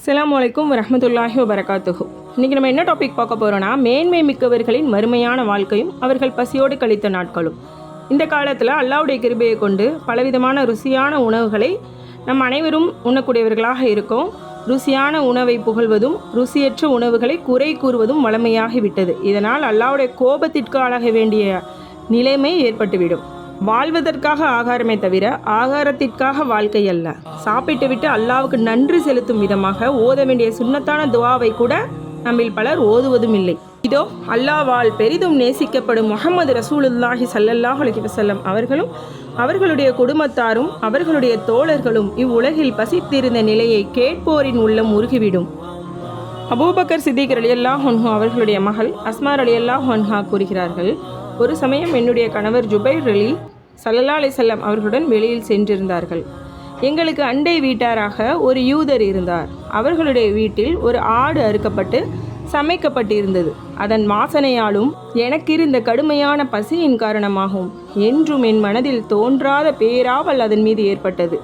அஸ்ஸலாமு அலைக்கும் வரஹ்மத்துல்லாஹி வபரகாத்துஹு. இன்றைக்கி நம்ம என்ன டாபிக் பார்க்க போகிறோன்னா, மேன்மை மிக்கவர்களின் மறுமையான வாழ்க்கையும் அவர்கள் பசியோடு கழித்த நாட்களும். இந்த காலத்தில் அல்லாஹ்வுடைய கிருபையை கொண்டு பலவிதமான ருசியான உணவுகளை நம் அனைவரும் உண்ணக்கூடியவர்களாக இருக்கோம். ருசியான உணவை புகழ்வதும் ருசியற்ற உணவுகளை குறை கூறுவதும் வழமையாகிவிட்டது. இதனால் அல்லாஹ்வுடைய கோபத்திற்கு ஆளாக வேண்டிய நிலைமை ஏற்பட்டுவிடும். வாழ்வதற்காக ஆகாரமே தவிர ஆகாரத்திற்காக வாழ்க்கை அல்ல. சாப்பிட்டு விட்டு அல்லாஹ்வுக்கு நன்றி செலுத்தும் விதமாக ஓத வேண்டிய சுன்னத்தான துஆவை கூட நம்மில் பலர் ஓதுவதும் இல்லை. இதோ அல்லாஹ்வால் பெரிதும் நேசிக்கப்படும் முஹம்மது ரசூலுல்லாஹி ஸல்லல்லாஹு அலைஹி வஸல்லம் அவர்களும் அவர்களுடைய குடும்பத்தாரும் அவர்களுடைய தோழர்களும் இவ்வுலகில் பசித்திருந்த நிலையை கேட்போரின் உள்ளம் உருகிவிடும். அபூபக்கர் சித்திக் ரலியல்லாஹு அன்ஹு அவர்களுடைய மகள் அஸ்மா ரலியல்லாஹு அன்ஹா கூறுகிறார்கள், ஒரு சமயம் என்னுடைய கணவர் ஜுபைர் அலி ஸல்லல்லாஹு அலைஹி வஸல்லம் அவர்களுடன் வெளியில் சென்றிருந்தார்கள். எங்களுக்கு அண்டை வீட்டாராக ஒரு யூதர் இருந்தார். அவர்களுடைய வீட்டில் ஒரு ஆடு அறுக்கப்பட்டு சமைக்கப்பட்டிருந்தது. அதன் வாசனையாலும் எனக்கு இருந்த கடுமையான பசியின் காரணமாகும் என்றும் என் மனதில் தோன்றாத பேராவல் அதன் மீது ஏற்பட்டது.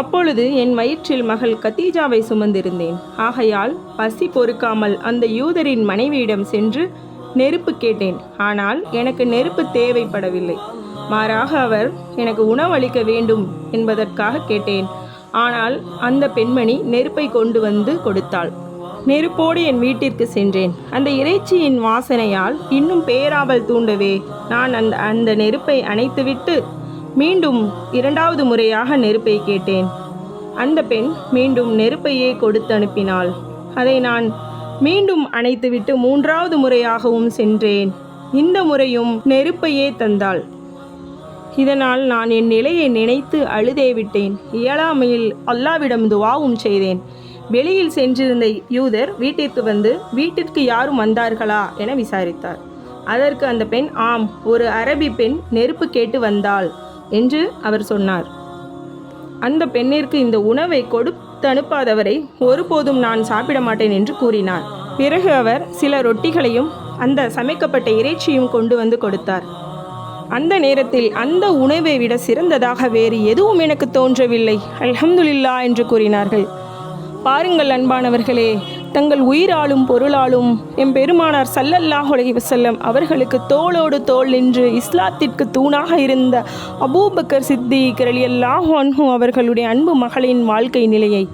அப்பொழுது என் வயிற்றில் மகள் கத்தீஜாவை சுமந்திருந்தேன். ஆகையால் பசி பொறுக்காமல் அந்த யூதரின் மனைவியிடம் சென்று நெருப்பு கேட்டேன். ஆனால் எனக்கு நெருப்பு தேவைப்படவில்லை. மாறாக அவர் எனக்கு உணவளிக்க வேண்டும் என்பதற்காக கேட்டேன். ஆனால் அந்த பெண்மணி நெருப்பை கொண்டு வந்து கொடுத்தாள். நெருப்போடு என் வீட்டிற்கு சென்றேன். அந்த இறைச்சியின் வாசனையால் இன்னும் பேராவல் தூண்டவே நான் அந்த நெருப்பை அணைத்துவிட்டு மீண்டும் இரண்டாவது முறையாக நெருப்பை கேட்டேன். அந்த பெண் மீண்டும் நெருப்பையே கொடுத்து அனுப்பினாள். அதை நான் மீண்டும் அணைத்துவிட்டு மூன்றாவது முறையாகவும் சென்றேன். இந்த முறையும் நெருப்பையே தந்தாள். இதனால் நான் என் நிலையை நினைத்து அழுதே விட்டேன். இயலாமையில் அல்லாவிடம் துஆவும் செய்தேன். வெளியில் சென்றிருந்த யூதர் வீட்டிற்கு வந்து, வீட்டிற்கு யாரும் வந்தார்களா என விசாரித்தார். அதற்கு அந்த பெண், ஆம், ஒரு அரபி பெண் நெருப்பு கேட்டு வந்தாள் என்று அவர் சொன்னார். அந்த பெண்ணிற்கு இந்த உணவை கொடுத்து அனுப்பாதவரை ஒருபோதும் நான் சாப்பிட மாட்டேன் என்று கூறினார். பிறகு அவர் சில ரொட்டிகளையும் அந்த சமைக்கப்பட்ட இறைச்சியும் கொண்டு வந்து கொடுத்தார். அந்த நேரத்தில் அந்த உணவை விட சிறந்ததாக வேறு எதுவும் எனக்கு தோன்றவில்லை, அல்ஹம்துலில்லாஹ் என்று கூறினார்கள். பாருங்கள் அன்பானவர்களே, தங்கள் உயிராலும் பொருளாலும் எம்பெருமானார் ஸல்லல்லாஹு அலைஹி வஸல்லம் அவர்களுக்கு தோளோடு தோள் நின்று இஸ்லாத்திற்கு தூணாக இருந்த அபூபக்கர் சித்திக் ரலியல்லாஹு அன்ஹு அவர்களுடைய அன்பு மகளின் வாழ்க்கை நிலையை